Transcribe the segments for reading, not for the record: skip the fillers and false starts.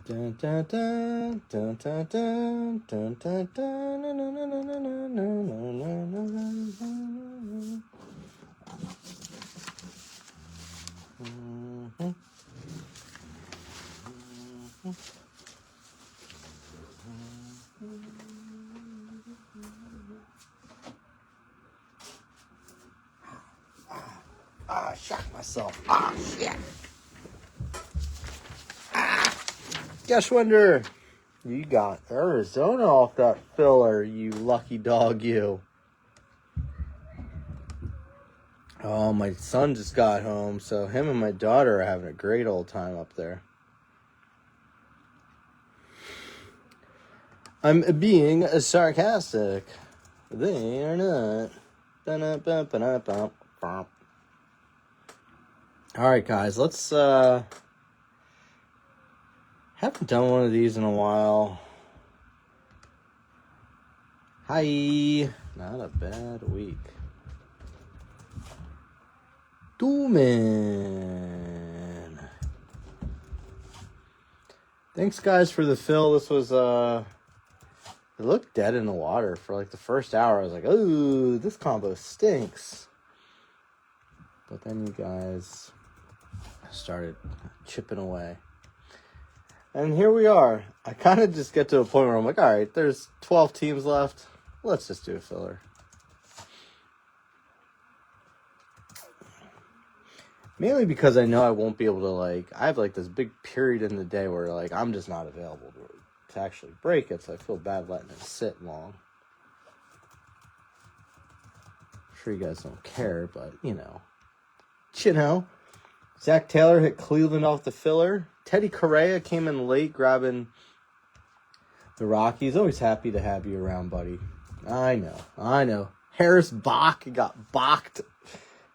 Dun, dun, dun, dun, dun, dun, dun, dun, dun, na, na, na, na, na, na, na, na. I shocked myself. Shit. Guess wonder you got Arizona off that filler, you lucky dog, you. Oh, my son just got home, so him and my daughter are having a great old time up there. I'm being sarcastic. They are not. Alright, guys, let's, haven't done one of these in a while. Hi. Not a bad week. Bowman. Thanks, guys, for the fill. This was, it looked dead in the water for like the first hour. I was like, ooh, this combo stinks. But then you guys started chipping away. And here we are. I kind of just get to a point where I'm like, all right, there's 12 teams left. Let's just do a filler. Mainly because I know I won't be able to, like, I have, like, this big period in the day where, like, I'm just not available to actually break it, so I feel bad letting it sit long. I'm sure you guys don't care, but, you know. Zach Taylor hit Cleveland off the filler. Teddy Correa came in late grabbing the Rockies. Always happy to have you around, buddy. I know. Harris Bach got balked.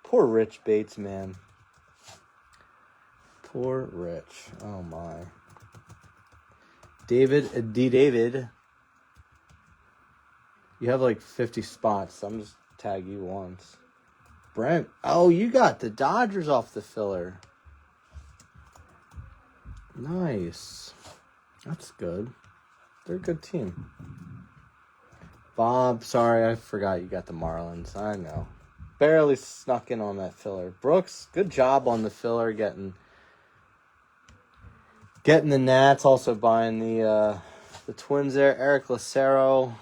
Poor Rich Bates, man. Poor Rich. Oh, my. David. You have like 50 spots, so I'm just tag you once. Brent. Oh, you got the Dodgers off the filler. Nice. That's good. They're a good team. Bob, sorry, I forgot you got the Marlins. I know. Barely snuck in on that filler. Brooks, good job on the filler, getting the Nats, also buying the Twins there. Eric Lucero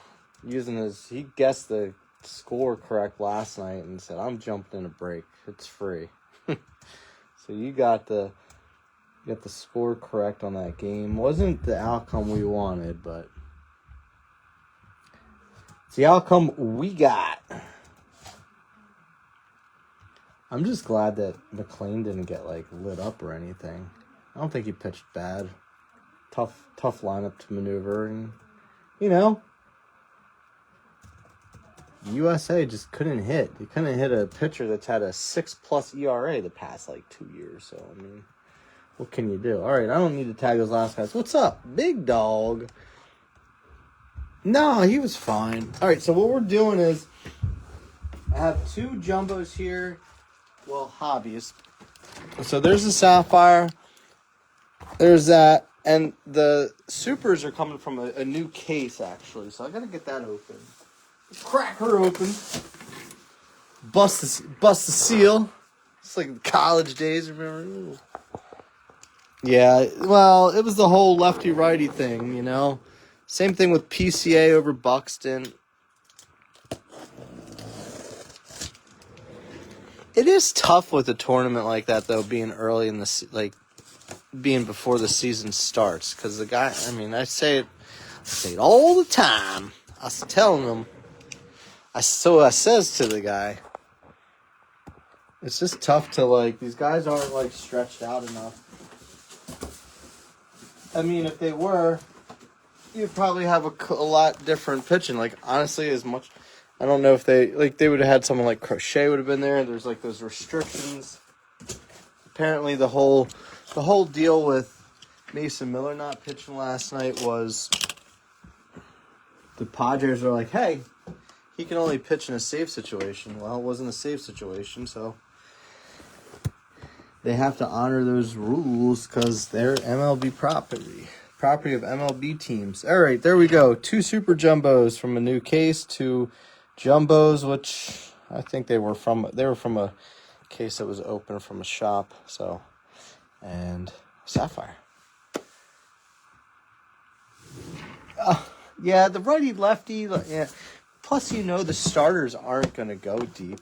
he guessed the score correct last night and said, I'm jumping in a break. It's free. So you got the score correct on that game. Wasn't the outcome we wanted, but it's the outcome we got. I'm just glad that McLean didn't get, like, lit up or anything. I don't think he pitched bad. Tough lineup to maneuver. And, you know, USA just couldn't hit. He couldn't hit a pitcher that's had a 6+ ERA the past, like, 2 years. So, I mean, what can you do? All right, I don't need to tag those last guys. What's up, big dog? No, he was fine. All right, so what we're doing is I have 2 jumbos here. Well, hobbies. So there's the Sapphire. There's that. And the supers are coming from a new case, actually. So I got to get that open. Let's crack her open. Bust the seal. It's like college days, remember? Ooh. Yeah, well, it was the whole lefty-righty thing, you know? Same thing with PCA over Buxton. It is tough with a tournament like that, though, being early in the being before the season starts, because the guy. I mean, I say it all the time. I was telling him. I says to the guy. It's just tough to these guys aren't stretched out enough. I mean, if they were, you'd probably have a lot different pitching. Honestly, as much. I don't know if they would have had someone like Crochet would have been there. There's those restrictions. Apparently, the whole deal with Mason Miller not pitching last night was the Padres were like, hey, he can only pitch in a save situation. Well, it wasn't a save situation, so they have to honor those rules because they're MLB property of MLB teams. All right, there we go. 2 Super Jumbos from a new case, 2 Jumbos, which I think they were from a case that was open from a shop. So, and Sapphire. Yeah, the righty lefty. Yeah. Plus, the starters aren't going to go deep.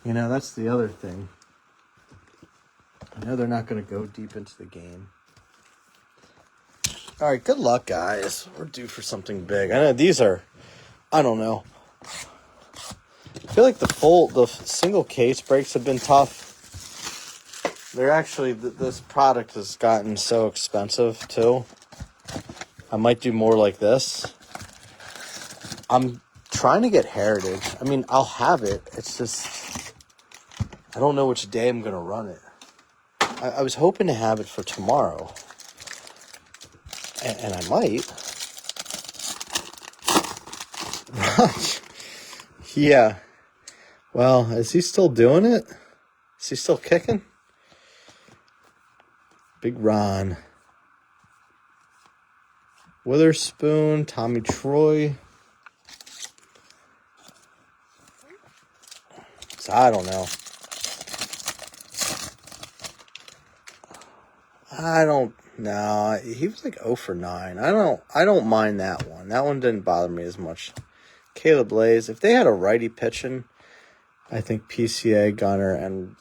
That's the other thing. I know they're not going to go deep into the game. All right, good luck, guys. We're due for something big. I know these are, I don't know. I feel like the single case breaks have been tough. They're actually, this product has gotten so expensive, too. I might do more like this. I'm trying to get Heritage. I mean, I'll have it. It's just, I don't know which day I'm going to run it. I was hoping to have it for tomorrow. And I might. Yeah. Well, is he still doing it? Is he still kicking? Big Ron. Witherspoon, Tommy Troy. So I don't know. No, he was 0 for 9. I don't mind that one. That one didn't bother me as much. Caleb Lays, if they had a righty pitching, I think PCA, Gunner, and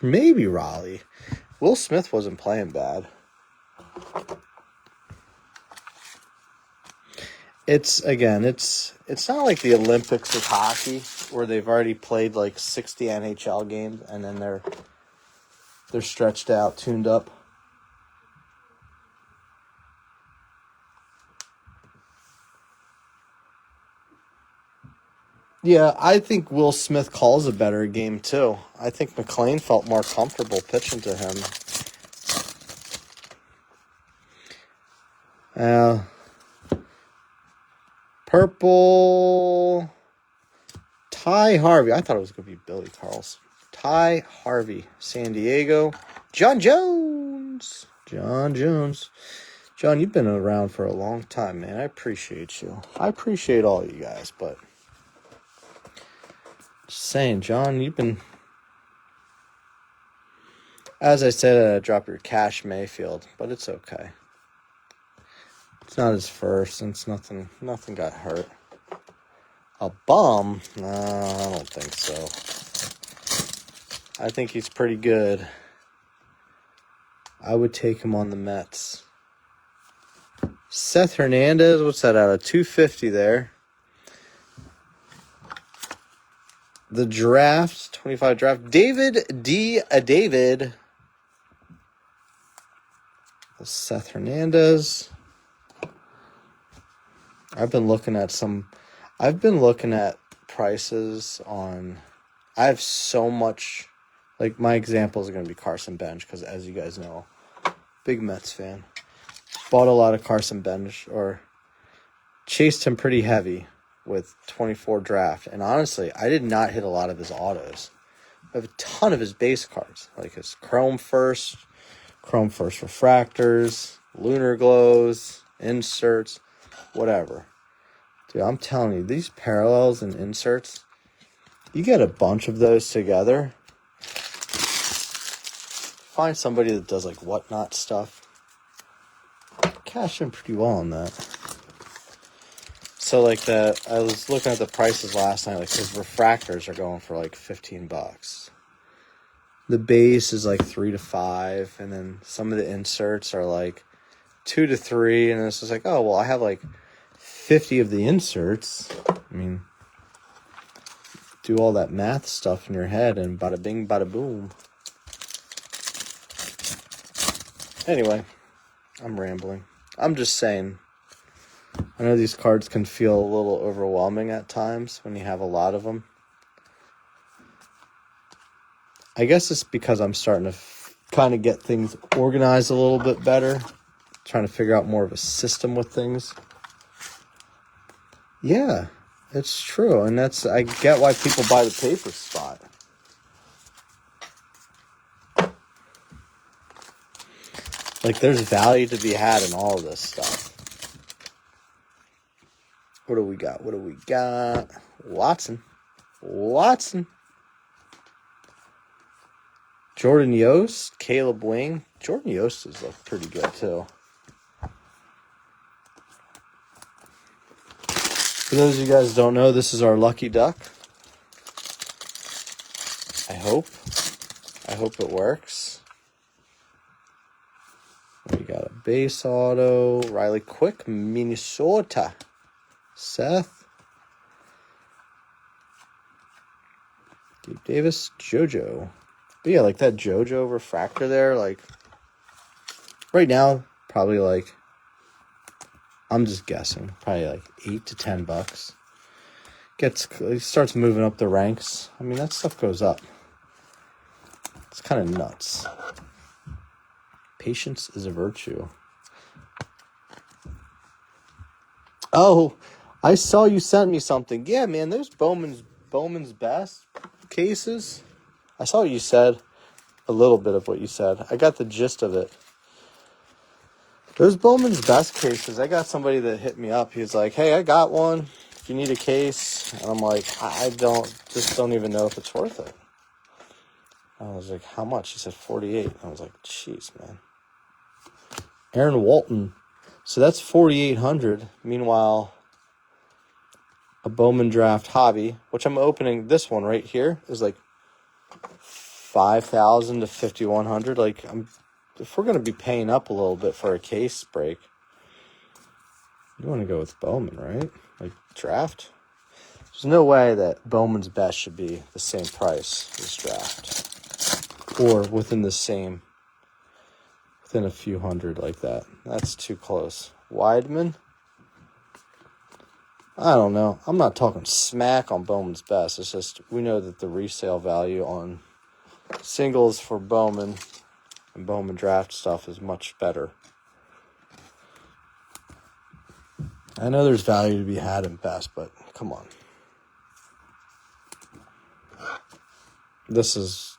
maybe Raleigh. Will Smith wasn't playing bad. It's not like the Olympics with hockey where they've already played 60 NHL games and then they're stretched out, tuned up. Yeah, I think Will Smith calls a better game, too. I think McLean felt more comfortable pitching to him. Purple. Ty Harvey. I thought it was going to be Billy Carlson. Ty Harvey. San Diego. John Jones. John, you've been around for a long time, man. I appreciate you. I appreciate all you guys, but just saying, John, you've been, as I said, drop your Cash Mayfield, but it's okay. It's not his first, and it's nothing got hurt. A bum? No, I don't think so. I think he's pretty good. I would take him on the Mets. Seth Hernandez, what's that out of 250 there? The draft, 25 draft. David. Seth Hernandez. I've been looking at prices on, I have so much, my example is going to be Carson Bench, because as you guys know, big Mets fan. Bought a lot of Carson Bench, or chased him pretty heavy with 24 draft. And honestly, I did not hit a lot of his autos. I have a ton of his base cards, like his Chrome First refractors, Lunar Glows, inserts, whatever. Dude, I'm telling you, these parallels and inserts, you get a bunch of those together. Find somebody that does whatnot stuff. Cash in pretty well on that. So like I was looking at the prices last night. Like his refractors are going for like $15. The base is like $3 to $5, and then some of the inserts are like $2 to $3. And it's just like, oh well, I have like 50 of the inserts. I mean, do all that math stuff in your head, and bada bing, bada boom. Anyway, I'm rambling. I'm just saying. I know these cards can feel a little overwhelming at times when you have a lot of them. I guess it's because I'm starting to kind of get things organized a little bit better. Trying to figure out more of a system with things. Yeah, it's true. And I get why people buy the paper spot. Like, there's value to be had in all of this stuff. What do we got? What do we got? Watson. Jordan Yost. Caleb Wing. Jordan Yost is look pretty good, too. For those of you guys who don't know, this is our lucky duck. I hope it works. We got a base auto. Riley Quick, Minnesota. Seth. Gabe Davis, JoJo. But yeah, like that JoJo refractor there, like right now, probably like, I'm just guessing, probably like $8 to $10. It starts moving up the ranks. I mean, that stuff goes up. It's kind of nuts. Patience is a virtue. Oh, I saw you sent me something. Yeah, man, those Bowman's Best cases. I saw what you said. A little bit of what you said. I got the gist of it. Those Bowman's Best cases, I got somebody that hit me up. He's like, hey, I got one. If you need a case. And I'm like, I don't even know if it's worth it. I was like, how much? He said 48. I was like, jeez, man. Aaron Walton. So that's 4,800. Meanwhile, a Bowman Draft Hobby, which I'm opening, this one right here, is like 5,000 to 5,100. Like, if we're going to be paying up a little bit for a case break, you want to go with Bowman, right? Like, draft. There's no way that Bowman's Best should be the same price as draft. Or within a few hundred like that. That's too close. Weidman? I don't know. I'm not talking smack on Bowman's Best. It's just we know that the resale value on singles for Bowman and Bowman Draft stuff is much better. I know there's value to be had in Best, but come on. This is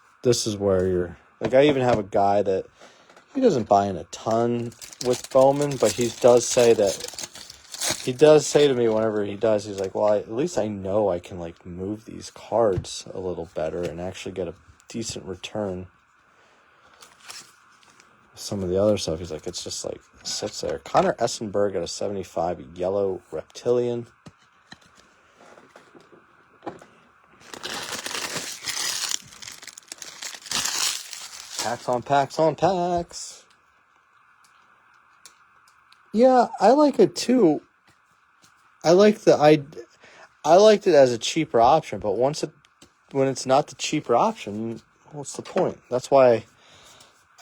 where you're... Like, I even have a guy that he doesn't buy in a ton with Bowman, but he does say to me whenever he does, he's like, well, at least I know I can, like, move these cards a little better and actually get a decent return. Some of the other stuff, he's like, it's just, like, sits there. Connor Essenberg at a 75, yellow reptilian. Packs on packs. Yeah, I like it too. I liked it as a cheaper option, but when it's not the cheaper option, what's the point? That's why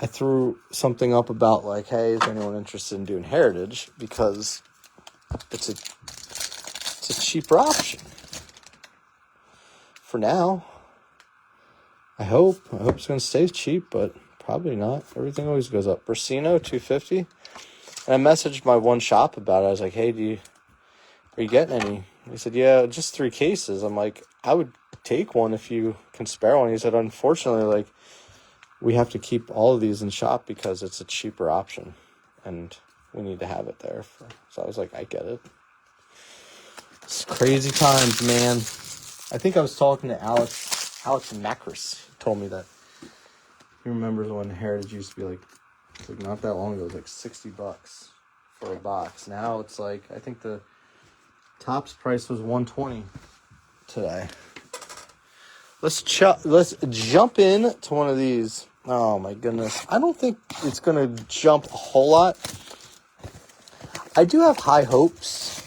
I threw something up about like, hey, is anyone interested in doing Heritage? Because it's a cheaper option. For now. I hope it's going to stay cheap, but probably not. Everything always goes up. Brasino, $250. And I messaged my one shop about it. I was like, hey, are you getting any? He said, yeah, just 3 cases. I'm like, I would take one if you can spare one. He said, unfortunately, like, we have to keep all of these in shop because it's a cheaper option. And we need to have it there. So I was like, I get it. It's crazy times, man. I think I was talking to Alex Macris. Told me that he remembers when Heritage used to be like not that long ago, it was like $60 for a box. Now it's like, I think the Topps price was $120 today. Let's jump in to one of these. Oh my goodness. I don't think it's going to jump a whole lot. I do have high hopes.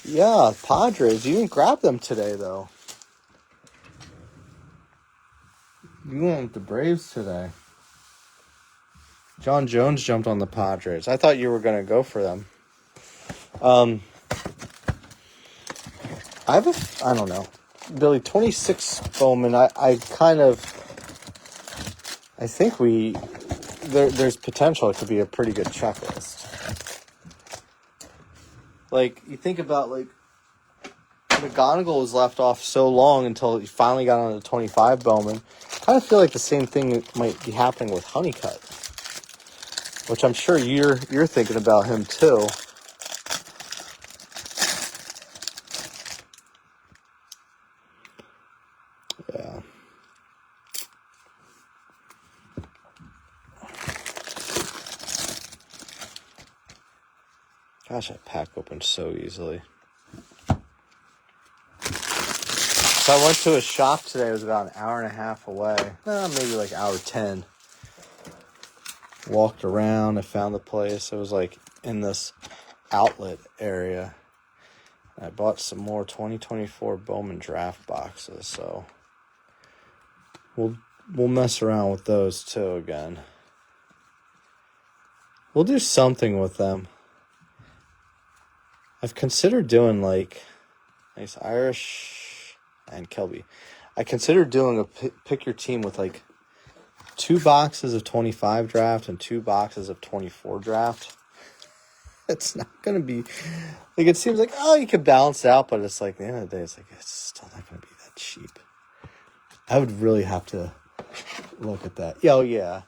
Yeah, Padres. You didn't grab them today, though. You went with the Braves today. John Jones jumped on the Padres. I thought you were going to go for them. I don't know. Billy, 26 Bowman. I think there's potential it could be a pretty good checklist. Like, you think about, like, McGonagall was left off so long until he finally got on the 25 Bowman. I kind of feel like the same thing might be happening with Honeycutt, which I'm sure you're thinking about him too. Yeah. Gosh, that pack opened so easily. So I went to a shop today. It was about an hour and a half away. Maybe like hour 10. Walked around. I found the place. It was like in this outlet area. I bought some more 2024 Bowman Draft boxes. So we'll mess around with those too again. We'll do something with them. I've considered doing like nice Irish and Kelby. I considered doing a pick your team with like 2 boxes of 25 draft and 2 boxes of 24 draft. It's not going to be like, it seems like, oh, you could balance it out, but it's like, at the end of the day, it's like, it's still not going to be that cheap. I would really have to look at that. Oh, yeah.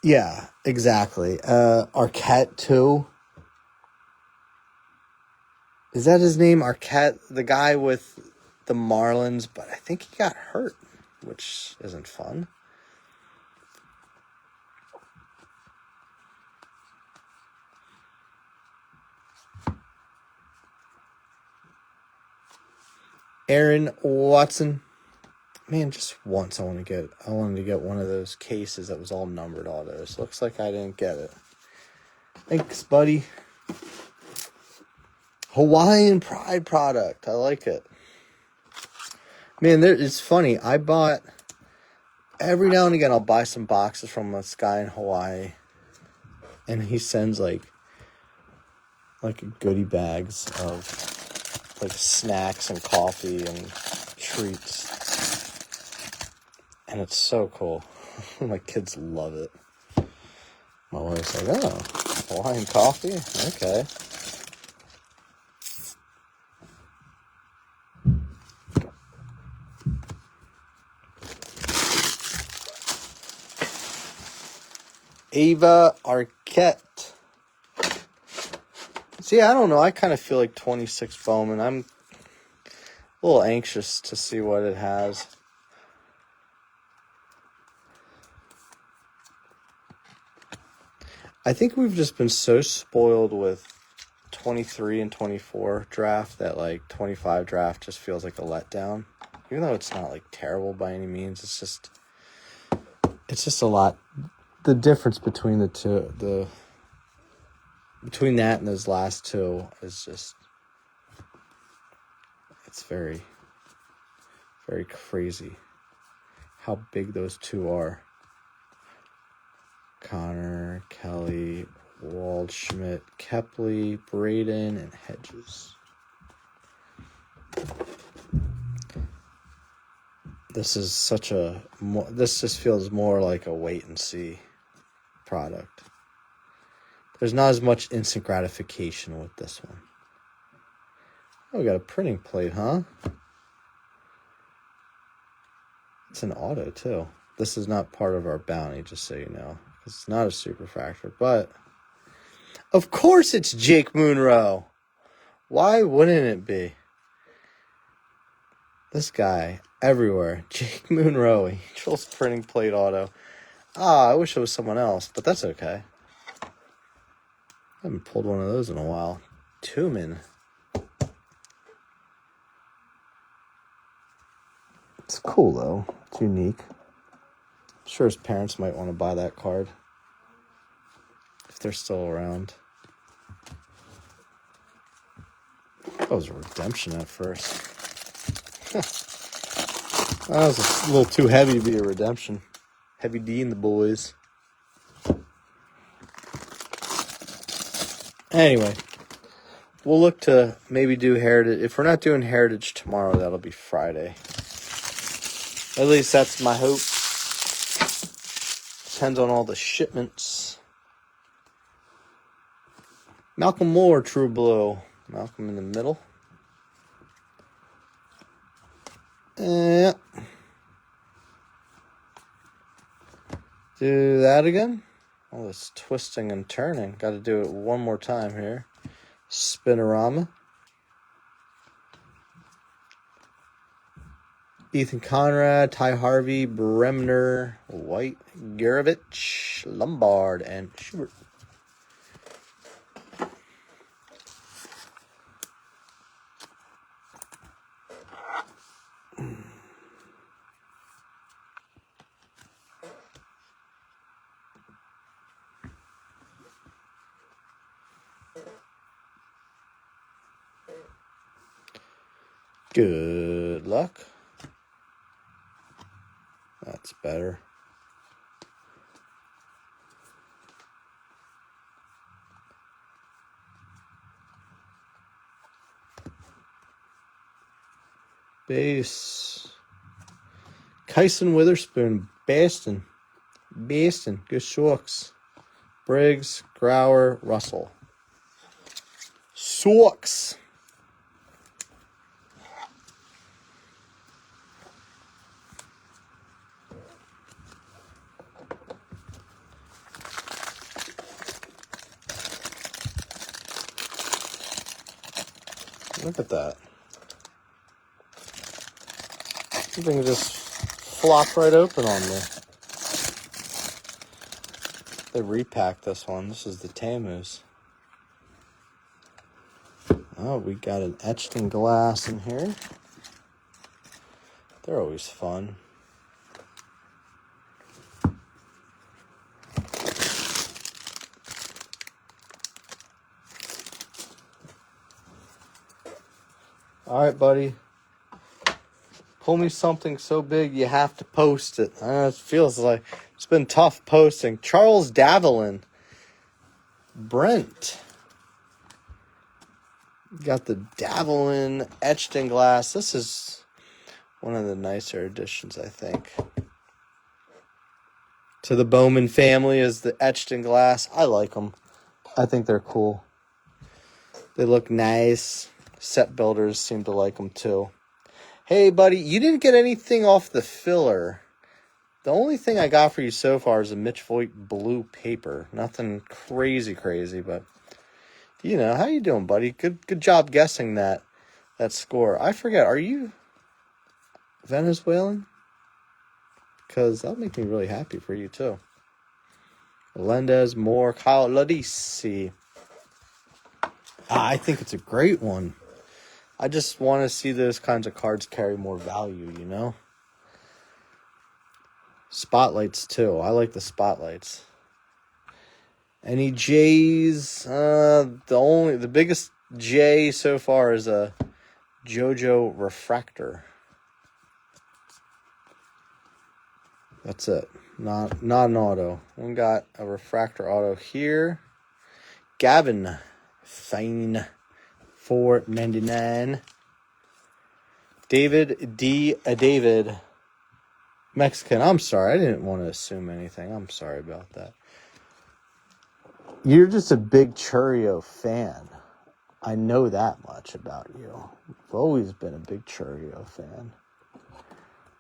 Yeah, exactly. Arquette, too. Is that his name? Arquette, the guy with the Marlins, but I think he got hurt, which isn't fun. Aaron Watson. Man, just once I wanted to get one of those cases that was all numbered autos. Looks like I didn't get it. Thanks, buddy. Hawaiian Pride product. I like it. Man, it's funny. I bought, every now and again, I'll buy some boxes from this guy in Hawaii. And he sends like goodie bags of like snacks and coffee and treats. And it's so cool. My kids love it. My wife's like, oh, Hawaiian coffee? Okay. Ava Arquette. See, I don't know. I kind of feel like 26 Bowman. I'm a little anxious to see what it has. I think we've just been so spoiled with 23 and 24 draft that like 25 draft just feels like a letdown. Even though it's not like terrible by any means, it's just a lot. The difference between the two, between that and those last two is just, it's very, very crazy how big those two are. Connor, Kelly, Waldschmidt, Kepley, Braden, and Hedges. This just feels more like a wait and see product. There's not as much instant gratification with this one. Oh, we got a printing plate, huh? It's an auto, too. This is not part of our bounty, just so you know. It's not a super factor, but of course it's Jake Munro. Why wouldn't it be? This guy, everywhere. Jake Munro, Angels printing plate auto. I wish it was someone else, but that's okay. I haven't pulled one of those in a while. Tumen. It's cool, though. It's unique. I'm sure his parents might want to buy that card. If they're still around. That was a redemption at first. That was a little too heavy to be a redemption. Heavy D in the boys. Anyway, we'll look to maybe do Heritage. If we're not doing Heritage tomorrow, that'll be Friday. At least that's my hope. Depends on all the shipments. Malcolm Moore, True Blue. Malcolm in the middle. Yeah. Do that again. All this twisting and turning. Got to do it one more time here. Spinorama. Ethan Conrad, Ty Harvey, Bremner, White, Gurevich, Lombard, and Schubert. Good luck. That's better. Base. Kyson Witherspoon. Baston. Good Shorks. Briggs. Grauer. Russell. Sox. Look at that. The thing just flopped right open on me. They repacked this one. This is the Tamus. Oh, we got an etched in glass in here. They're always fun. All right, buddy. Pull me something so big you have to post it. It feels like it's been tough posting. Charles Davelin. Brent. Got the Davelin etched in glass. This is one of the nicer editions, I think. To the Bowman family is the etched in glass. I like them. I think they're cool. They look nice. Set builders seem to like them too. Hey, buddy, you didn't get anything off the filler. The only thing I got for you so far is a Mitch Voigt blue paper. Nothing crazy, but you know, how you doing, buddy? Good job guessing that score. I forget, are you Venezuelan? Because that'll make me really happy for you too. Melendez, Moore, Kyle Ladisi. I think it's a great one. I just want to see those kinds of cards carry more value, you know? Spotlights, too. I like the spotlights. Any J's? The biggest J so far is a JoJo Refractor. That's it. Not an auto. We got a Refractor auto here. Gavin. Fine. $4.99. David. Mexican. I'm sorry. I didn't want to assume anything. I'm sorry about that. You're just a big Churio fan. I know that much about you. You've always been a big Churio fan.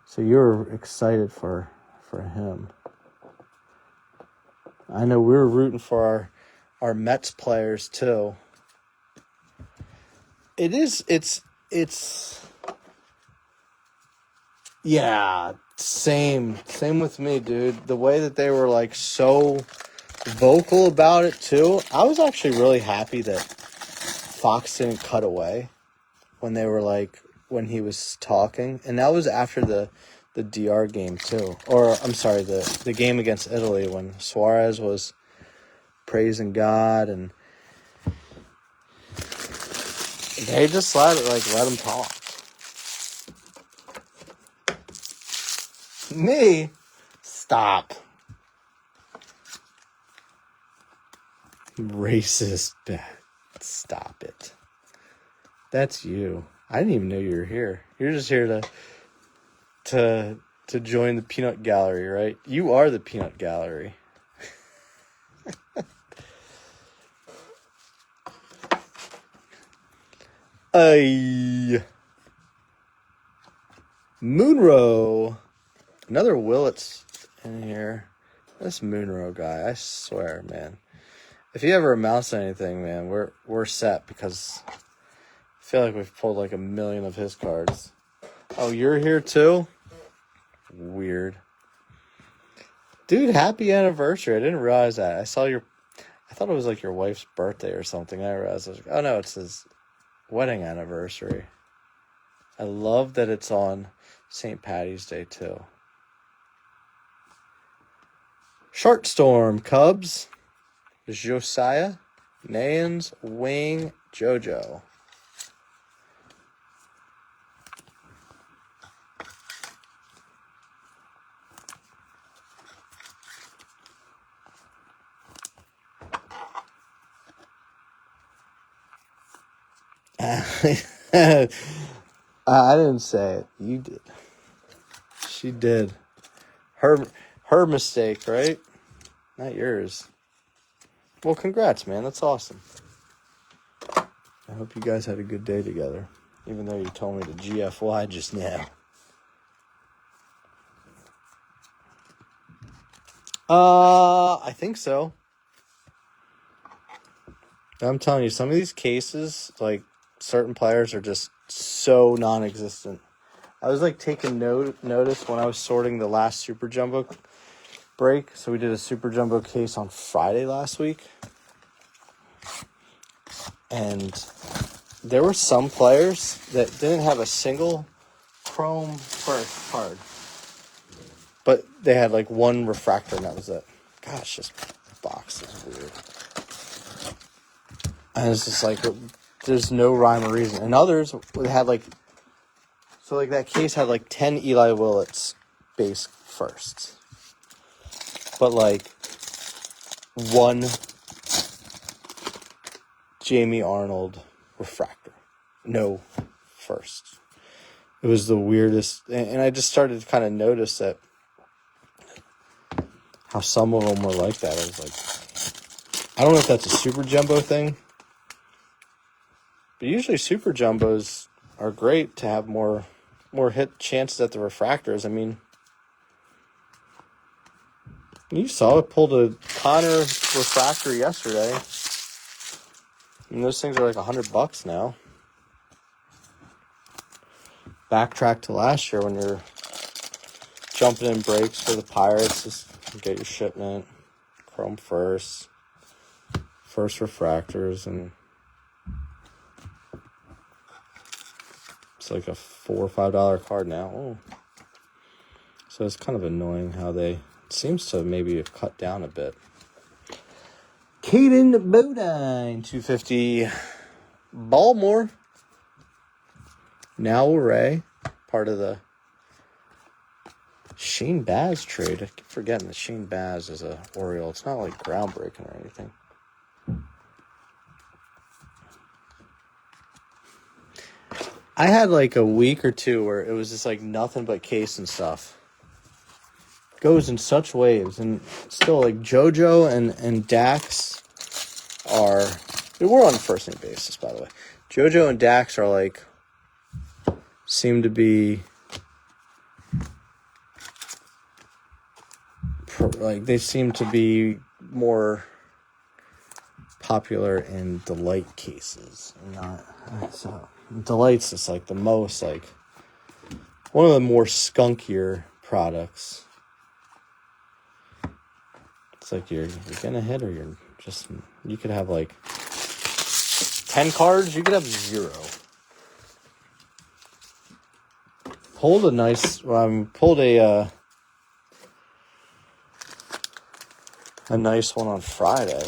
So you're excited for him. I know we were rooting for our Mets players too. It's yeah, same with me, dude. The way that they were like so vocal about it too. I was actually really happy that Fox didn't cut away when they were like when he was talking, and that was after the DR game too. Or I'm sorry, the game against Italy when Suarez was praising God, and they just let him talk. Me? Stop. Racist. Stop it. That's you. I didn't even know you were here. You're just here to join the peanut gallery, right? You are the peanut gallery. Moonrow. Another Willits in here. This Moonrow guy, I swear, man. If he ever amounts to anything, man, we're set, because I feel like we've pulled like 1 million of his cards. Oh, you're here too? Weird. Dude, happy anniversary. I didn't realize that. I thought it was like your wife's birthday or something. I realized, I was like, oh no, it's his wedding anniversary. I love that it's on St. Patty's Day too. Sharkstorm, Cubs. Josiah, Nayans, Wing, JoJo. I didn't say it. You did. She did. Her mistake, right? Not yours. Well, congrats, man. That's awesome. I hope you guys had a good day together, even though you told me to GFY just now. I think so. I'm telling you, some of these cases, like, certain players are just so non-existent. I was, like, taking notice when I was sorting the last Super Jumbo break. So we did a Super Jumbo case on Friday last week. And there were some players that didn't have a single chrome first card. But they had like one refractor and that was it. Gosh, this box is weird. And it's just like, there's no rhyme or reason. And others had like, so like that case had like 10 Eli Willits base firsts. But like one Jamie Arnold refractor. No first. It was the weirdest. And I just started to kind of notice that how some of them were like that. I was like, I don't know if that's a Super Jumbo thing. But usually Super Jumbos are great to have more hit chances at the refractors. I mean, you saw it pulled a Connor refractor yesterday. And those things are like $100 now. Backtrack to last year when you're jumping in breaks for the Pirates. Just get your shipment. Chrome first refractors, and it's like a $4 or $5 card now. Oh. So it's kind of annoying how it seems to maybe have cut down a bit. Caden Bodine, 250. Baltimore. Now Ray, part of the Shane Baz trade. I keep forgetting that Shane Baz is a Oriole. It's not like groundbreaking or anything. I had like a week or two where it was just like nothing but case and stuff. Goes in such waves, and still like JoJo and Dax we're on a first name basis, by the way. JoJo and Dax are like seem to be they seem to be more popular in Delight cases. Not so Delight's just like the most like one of the more skunkier products. It's like you're gonna hit, or you're just, you could have like 10 cards, you could have 0. pulled a nice, pulled a nice one on Friday.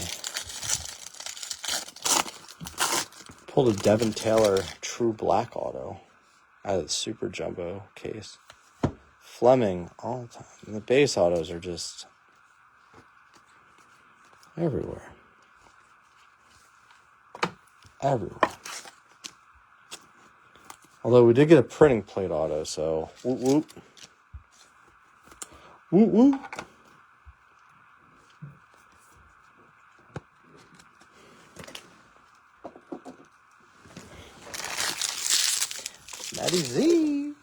Pulled a Devin Taylor True Black Auto out of the Super Jumbo case. Fleming all the time. And the base autos are just everywhere. Everywhere. Although we did get a printing plate auto, so whoop whoop. Whoop whoop. Matty Z.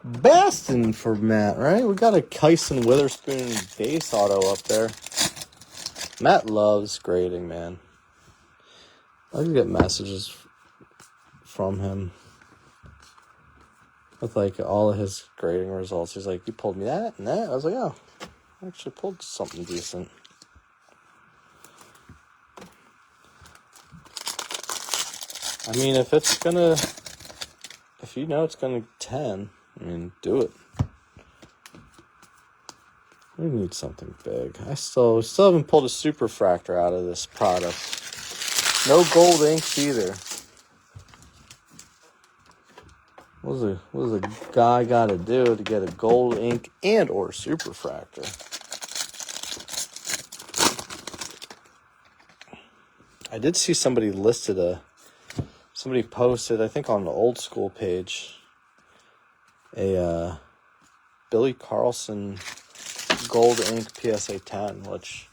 Bastin for Matt, right? We got a Kyson Witherspoon base auto up there. Matt loves grading, man. I can get messages from him with like all of his grading results. He's like, you pulled me that and that. I was like, oh, I actually pulled something decent. I mean, if you know it's gonna 10, I mean, do it. We need something big. We still haven't pulled a superfractor out of this product. No gold inks either. What does a guy got to do to get a gold ink and or superfractor? I did see somebody posted, I think on the old school page, a Billy Carlson gold ink PSA 10, which,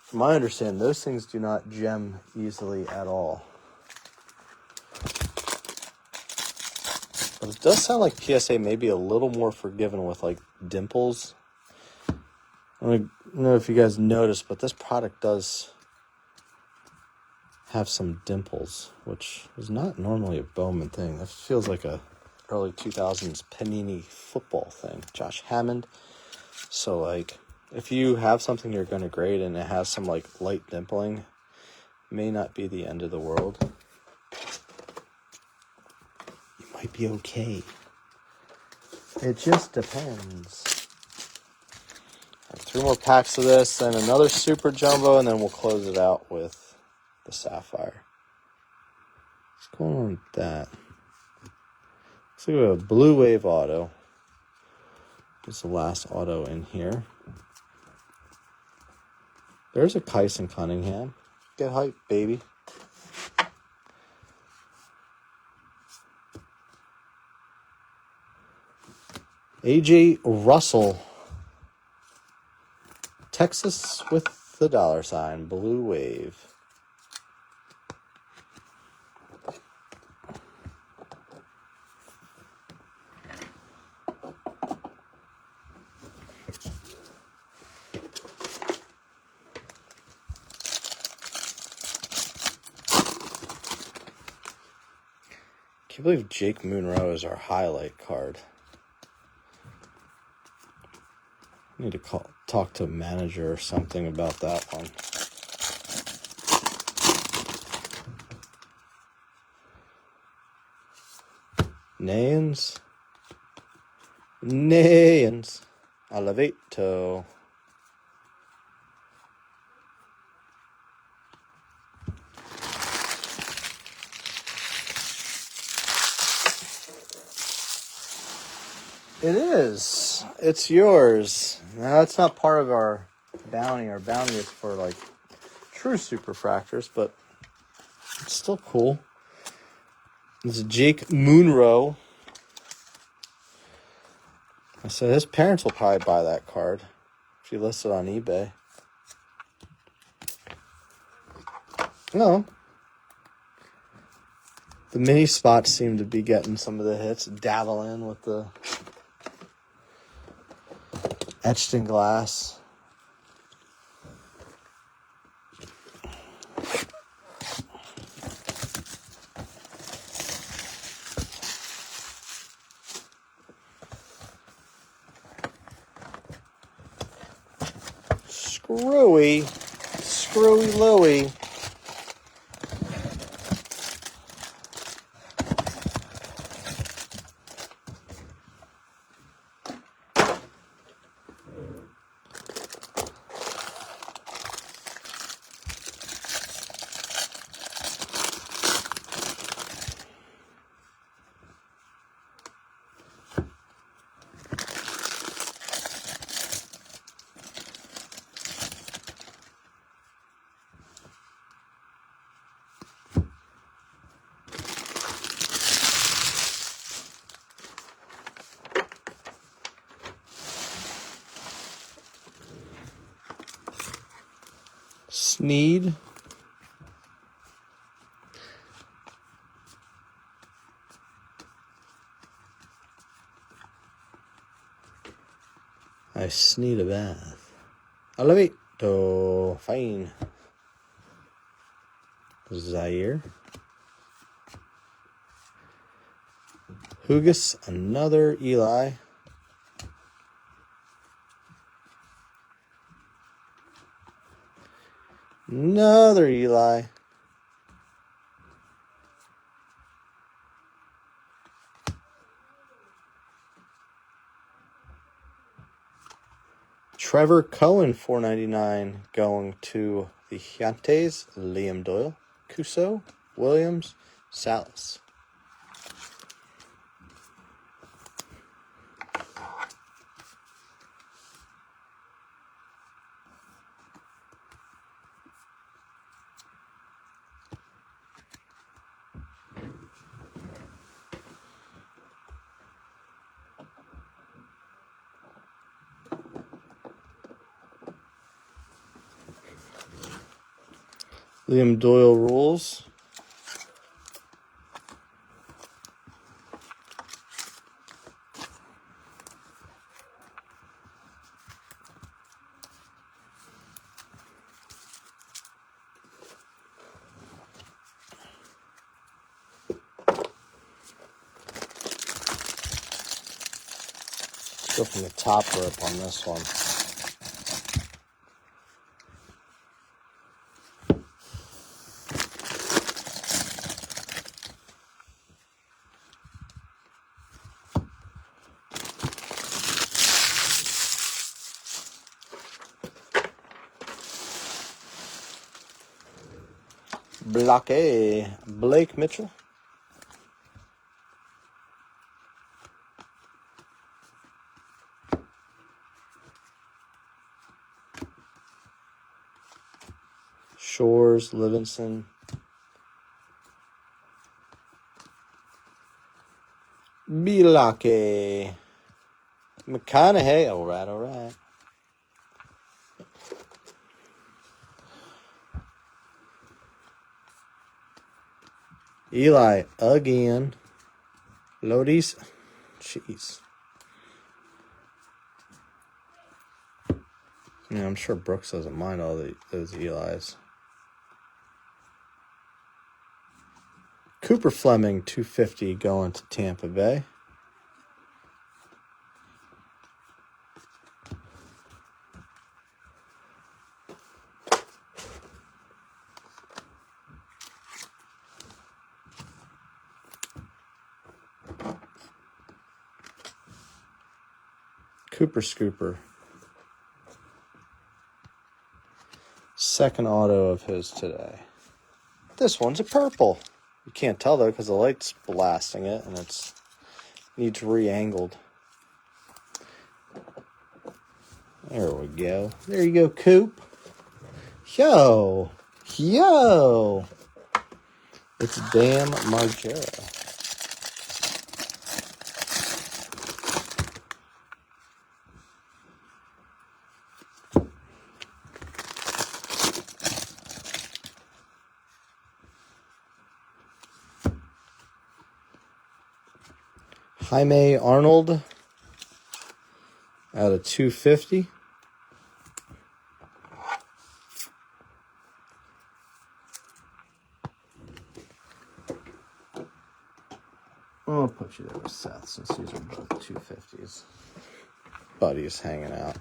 from my understanding, those things do not gem easily at all. But it does sound like PSA may be a little more forgiving with like dimples. I don't know if you guys noticed, but this product does have some dimples, which is not normally a Bowman thing. That feels like a early 2000s Panini football thing. Josh Hammond. So like, if you have something you're going to grade and it has some like light dimpling, may not be the end of the world. You might be okay. It just depends. Right, 3 more packs of this and another Super Jumbo, and then we'll close it out with the Sapphire. What's going on with that? Looks like we have a Blue Wave auto. It's the last auto in here. There's a Kyson Cunningham. Get hype, baby. AJ Russell. Texas with the $, Blue Wave. I believe Jake Monroe is our highlight card. I need to talk to a manager or something about that one. Nayans. Elevato. It is. It's yours. Now, that's not part of our bounty. Our bounty is for, like, true superfractors, but it's still cool. It's Jake Monroe. I said his parents will probably buy that card if you list it on eBay. No. The mini spots seem to be getting some of the hits. Dabbling with the etched in glass. Screwy Louie. Sneed. I sneed a bath. I love it. Oh, fine. Zaire. Hugus, another Eli. Another Eli. Trevor Cohen, $4.99, going to the Gigantes. Liam Doyle, Cuso, Williams, Salas. Liam Doyle rules. Go from the top rope on this one. Block A, Blake Mitchell. Shores, Livingston. Block A. McConaughey. All right, all right. Eli again. Lodi's. Jeez. Yeah, I'm sure Brooks doesn't mind all those Eli's. Cooper Fleming, $250, going to Tampa Bay. Cooper Scooper. Second auto of his today. This one's a purple. You can't tell though because the light's blasting it and it's needs re-angled. There we go. There you go, Coop. Yo. It's Bam Margera. Jaime Arnold out of 250. I'll put you there with Seth since these are both 250s. Buddies hanging out.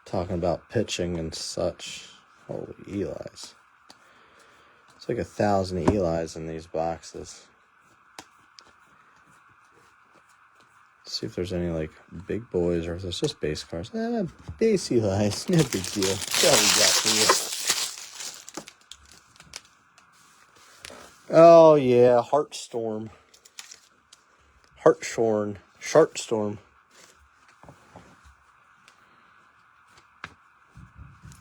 Talking about pitching and such. Holy Eli's. It's like 1,000 Eli's in these boxes. See if there's any like big boys or if there's just base cards. Base Eli's, no big deal. That's all we got for you. Oh yeah, Heartstorm. Sharkstorm.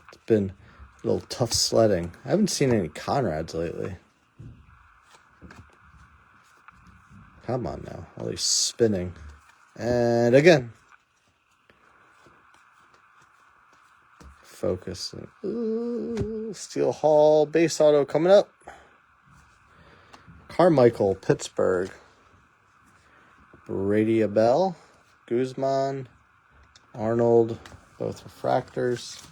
It's been a little tough sledding. I haven't seen any Conrads lately. Come on now, all these spinning. And again, focus. Ooh, Steel Hall base auto coming up. Carmichael, Pittsburgh. Brady Abell, Guzman, Arnold, both refractors.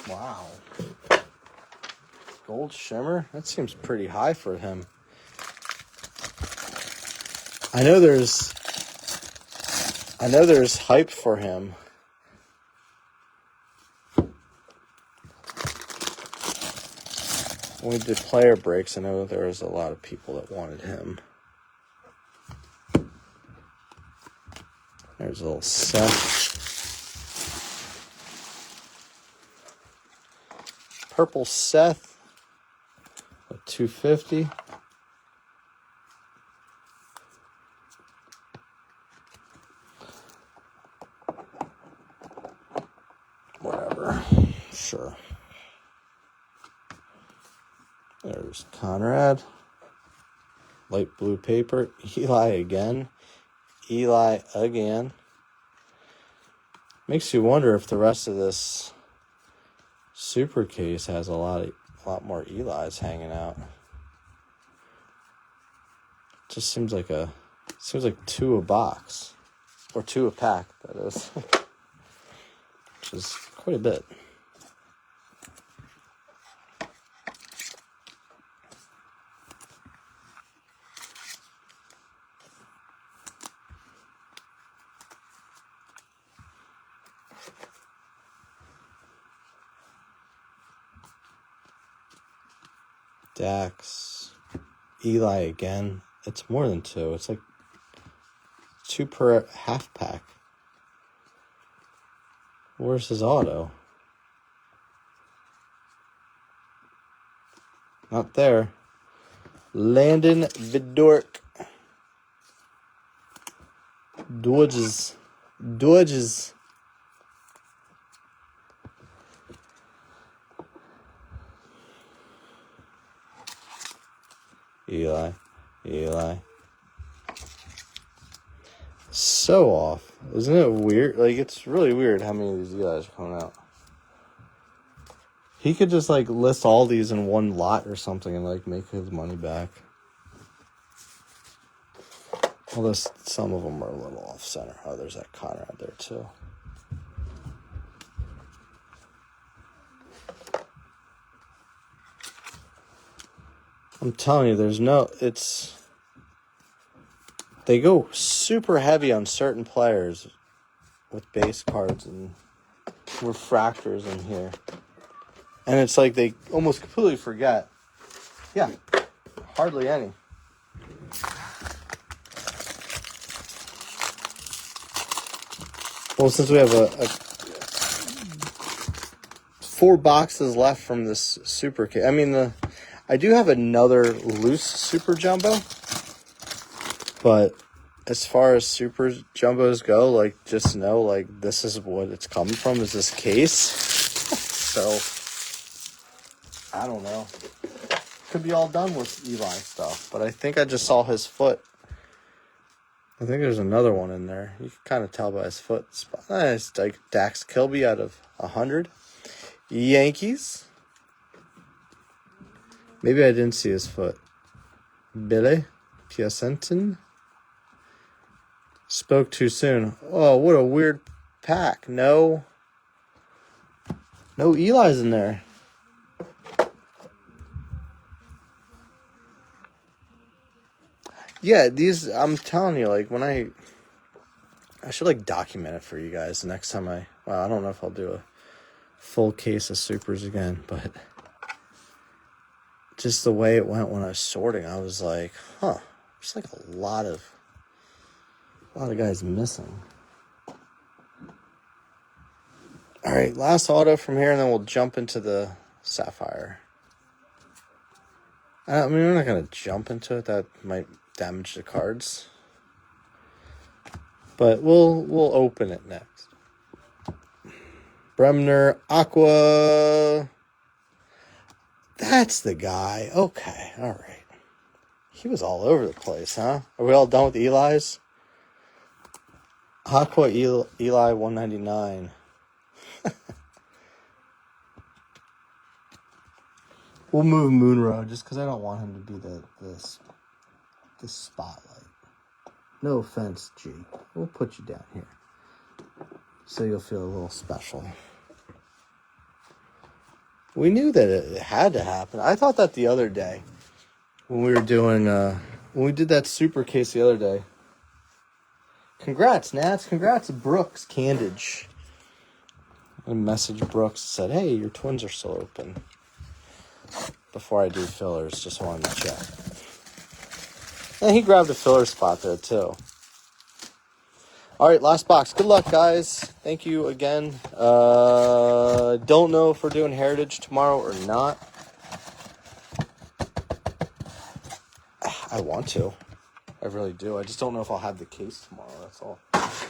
Wow. Gold shimmer? That seems pretty high for him. I know there's hype for him. When we did player breaks, I know there was a lot of people that wanted him. There's a little Seth. Purple Seth, a 250. Whatever, sure. There's Conrad, light blue paper. Eli again. Makes you wonder if the rest of this super case has a lot more Eli's hanging out. Just seems like two a box, or two a pack. That is, which is quite a bit. Dax, Eli again. It's more than two. It's like 2 per half pack. Where's his auto? Not there. Landon Vidork. Dodges. Eli. So off. Isn't it weird? Like, it's really weird how many of these guys are coming out. He could just, like, list all these in one lot or something and, like, make his money back. Although some of them are a little off-center. Oh, there's that Conrad there, too. I'm telling you, they go super heavy on certain players with base cards and refractors in here. And it's like they almost completely forget. Yeah, hardly any. Well, since we have a 4 boxes left from this super case. I mean, I do have another loose super jumbo. But as far as super jumbos go, like, just know, like, this is what it's coming from, is this case. So, I don't know. Could be all done with Eli stuff, but I think I just saw his foot. I think there's another one in there. You can kind of tell by his foot. It's like Dax Kilby out of 100. Yankees. Maybe I didn't see his foot. Billy Piacentin. Spoke too soon. Oh, what a weird pack. No Eli's in there. Yeah, these, I'm telling you, like, when I should, like, document it for you guys the next time I don't know if I'll do a full case of supers again, but just the way it went when I was sorting, I was like, there's like a lot of guys missing. All right, last auto from here, and then we'll jump into the Sapphire. I mean, we're not going to jump into it. That might damage the cards. But we'll open it next. Bremner, Aqua. That's the guy. Okay, all right. He was all over the place, huh? Are we all done with Eli's? Aqua Eli 199. We'll move Moonroad just because I don't want him to be the spotlight. No offense, G. We'll put you down here so you'll feel a little special. We knew that it had to happen. I thought that the other day when we were doing, when we did that super case the other day. Congrats, Nats. Congrats, Brooks Candage. I messaged Brooks and said, hey, your twins are still open. Before I do fillers, just wanted to check. And he grabbed a filler spot there, too. All right, last box. Good luck, guys. Thank you again. Don't know if we're doing Heritage tomorrow or not. I want to. I really do. I just don't know if I'll have the case tomorrow. That's all.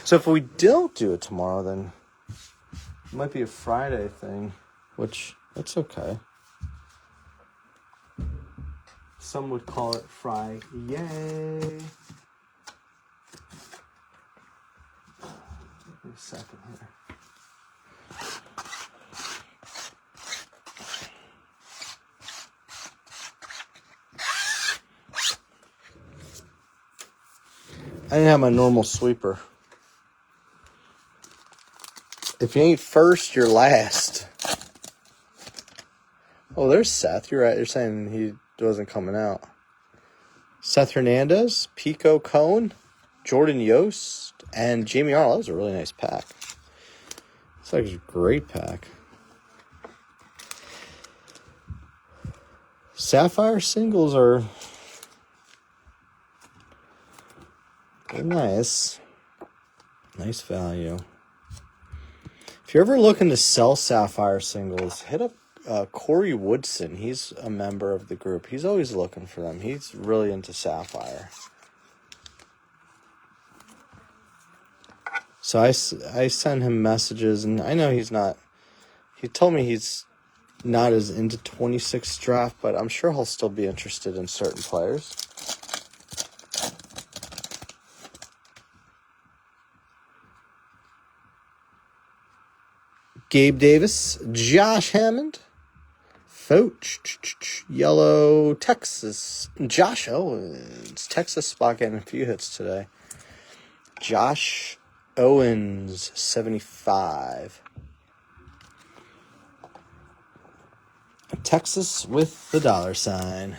So if we don't do it tomorrow, then it might be a Friday thing, which that's okay. Some would call it Friday. Yay. Give me a second here. I didn't have my normal sweeper. If you ain't first, you're last. Oh, there's Seth. You're right. You're saying he wasn't coming out. Seth Hernandez, Pico Cohn, Jordan Yost, and Jamie Arnold. That was a really nice pack. It's like a great pack. Sapphire singles are nice. Nice value. If you're ever looking to sell Sapphire singles, hit up Corey Woodson. He's a member of the group. He's always looking for them. He's really into Sapphire. So I send him messages, and I know he's not. He told me he's not as into 26 draft, but I'm sure he'll still be interested in certain players. Gabe Davis, Josh Hammond, Foch, Yellow, Texas, Josh Owens. Texas spot getting a few hits today. Josh Owens, 75. Texas with the $sign.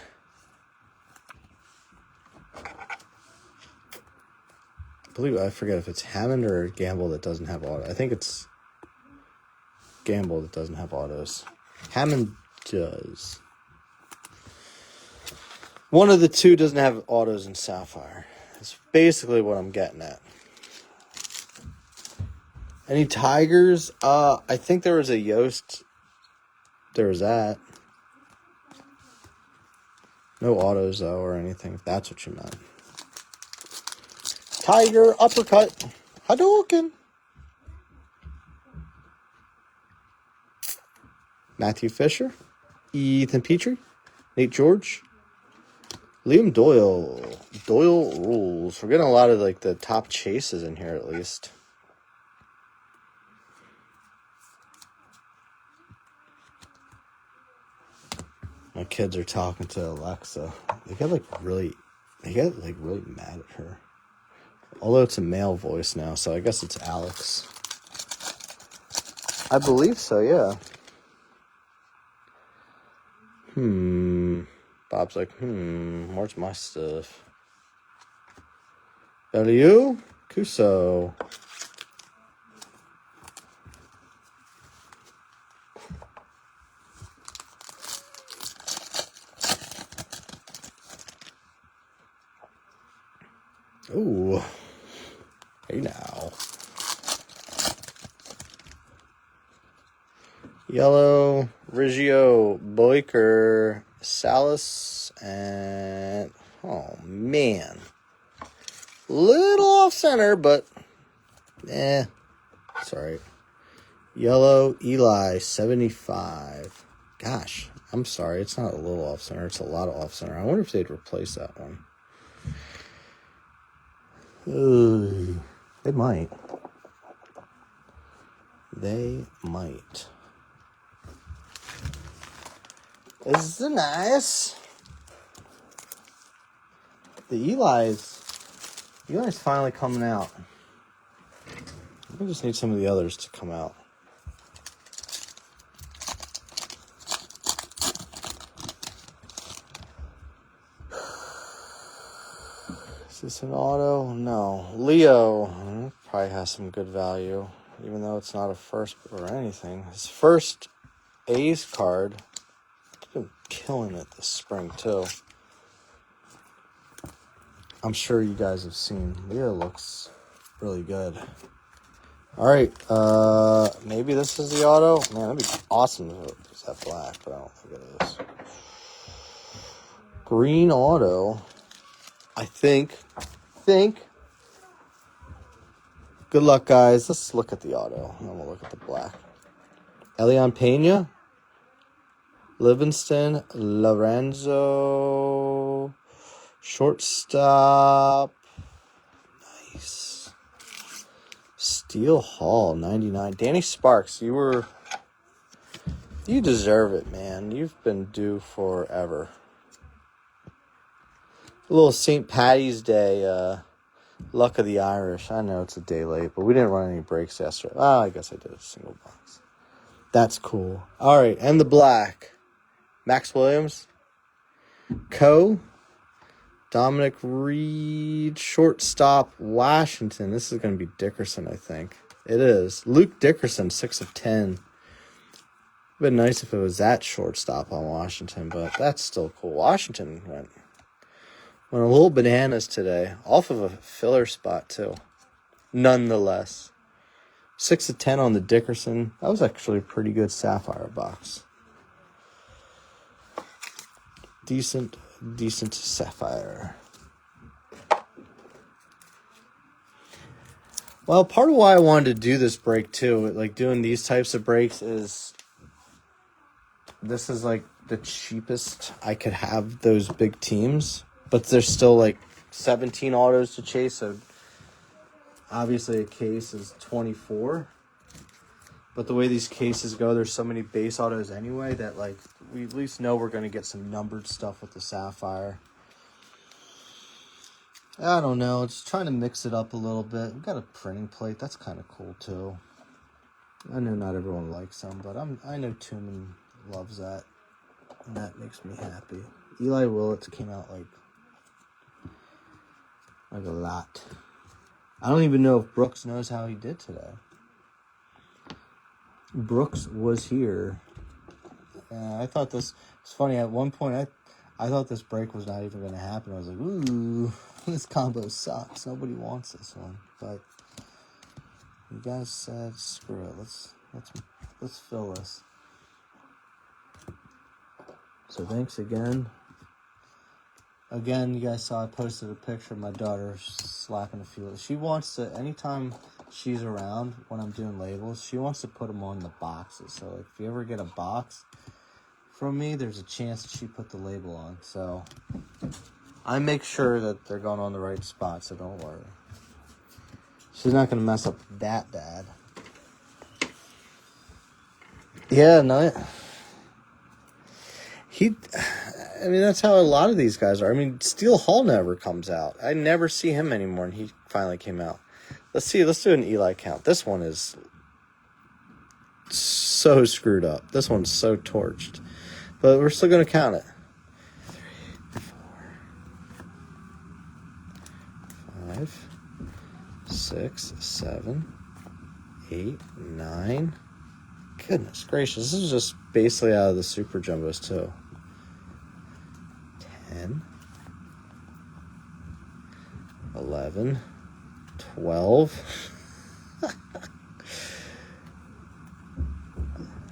I forget if it's Hammond or Gamble that doesn't have auto. I think it's Gamble that doesn't have autos. Hammond does. One of the two doesn't have autos in Sapphire. That's basically what I'm getting at. Any Tigers? I think there was a Yost. There was that. No autos, though, or anything, if that's what you meant. Tiger, uppercut. Hadouken. Matthew Fisher. Ethan Petrie. Nate George. Liam Doyle. Doyle rules. We're getting a lot of, the top chases in here, at least. My kids are talking to Alexa. They get really mad at her. Although it's a male voice now, so I guess it's Alex. I believe so, yeah. Bob's like, where's my stuff? Bellew, Cuso. Ooh. Hey now. Yellow, Riggio, Boyker, Salas, And, oh, man. Little off-center, but, it's all right. Yellow, Eli, 75. Gosh, I'm sorry. It's not a little off-center. It's a lot of off-center. I wonder if they'd replace that one. They might. They might. This is nice. The Eli's finally coming out. We just need some of the others to come out. Is this an auto? No. Leo probably has some good value, even though it's not a first or anything. His first A's card. He's been killing it this spring, too. I'm sure you guys have seen. Leo looks really good. All right. Maybe this is the auto. Man, that'd be awesome if it was that black, but I don't think it is. Green auto. I think. Good luck, guys. Let's look at the auto. And then we'll look at the black. Elian Pena. Livingston. Lorenzo. Shortstop. Nice. Steel Hall, 99. Danny Sparks, you deserve it, man. You've been due forever. A little St. Patty's Day, luck of the Irish. I know it's a day late, but we didn't run any breaks yesterday. Oh, I guess I did a single box. That's cool. All right, and the black. Max Williams. Dominic Reed, shortstop, Washington. This is going to be Dickerson, I think. It is. Luke Dickerson, 6 of 10. It would have been nice if it was that shortstop on Washington, but that's still cool. Washington went a little bananas today, off of a filler spot, too. Nonetheless. 6 of 10 on the Dickerson. That was actually a pretty good Sapphire box. Decent Sapphire. Well, part of why I wanted to do this break too, like doing these types of breaks, is this is like the cheapest I could have those big teams, but there's still like 17 autos to chase, so obviously a case is 24. But the way these cases go, there's so many base autos anyway that, like, we at least know we're going to get some numbered stuff with the Sapphire. I don't know. Just trying to mix it up a little bit. We've got a printing plate. That's kind of cool, too. I know not everyone likes them, but I know Tuman loves that. And that makes me happy. Eli Willits came out, like a lot. I don't even know if Brooks knows how he did today. Brooks was here. I thought this was funny. At one point, I thought this break was not even going to happen. I was like, ooh, this combo sucks. Nobody wants this one. But you guys said, screw it. Let's fill this. So thanks again. Again, you guys saw I posted a picture of my daughter slapping a few. She wants to, anytime she's around when I'm doing labels, she wants to put them on the boxes. So like, if you ever get a box from me, there's a chance that she put the label on. So I make sure that they're going on the right spot, so don't worry. She's not going to mess up that bad. Yeah, no. I mean, that's how a lot of these guys are. I mean, Steel Hall never comes out. I never see him anymore, and he finally came out. Let's do an Eli count. This one is so screwed up. This one's so torched. But we're still going to count it. 3, 4, 5, 6, 7, 8, 9. Goodness gracious. This is just basically out of the Super Jumbos, too. 10, 11, 12,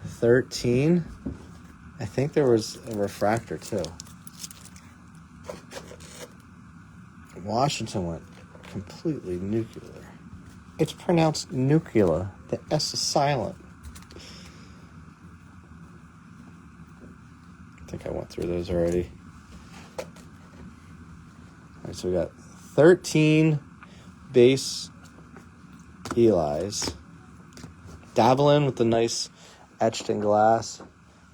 13. I think there was a refractor too. Washington went completely nuclear. It's pronounced nuclear. The S is silent. I think I went through those already. All right, so we got 13 base Eli's. Davelin with the nice etched in glass.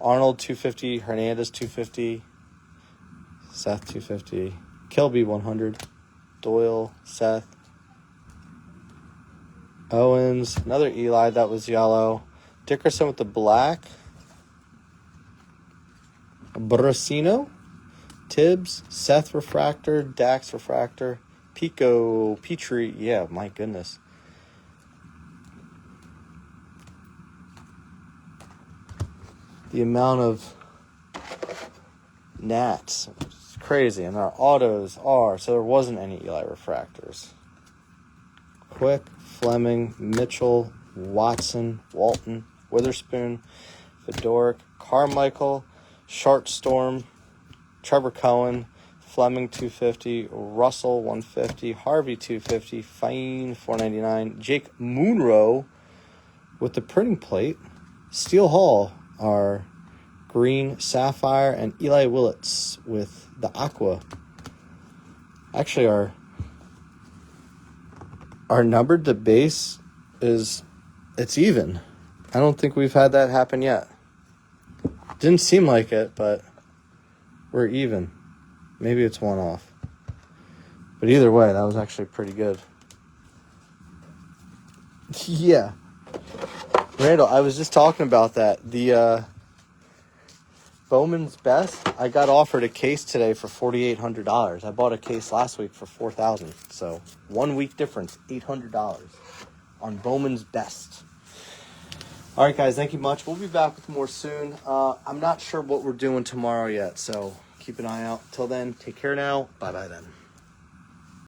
Arnold 250, Hernandez 250, Seth 250, Kilby 100, Doyle, Seth, Owens, another Eli that was yellow, Dickerson with the black, Brasino, Tibbs, Seth refractor, Dax refractor, Pico, Petrie, yeah, my goodness. The amount of Nats, it's crazy, and our autos are, so there wasn't any Eli refractors. Quick, Fleming, Mitchell, Watson, Walton, Witherspoon, Fedoric, Carmichael, Sharpstorm, Trevor Cohen, Fleming 250, Russell 150, Harvey 250, Fine 499, Jake Moonroe with the printing plate, Steel Hall are green Sapphire, and Eli Willits with the aqua. Actually, our numbered to base it's even. I don't think we've had that happen yet. Didn't seem like it, but we're even. Maybe it's one off. But either way, that was actually pretty good. Yeah. Randall, I was just talking about that. The Bowman's Best, I got offered a case today for $4,800. I bought a case last week for $4,000. So 1 week difference, $800 on Bowman's Best. All right, guys, thank you much. We'll be back with more soon. I'm not sure what we're doing tomorrow yet, so keep an eye out. Till then, take care now. Bye-bye then.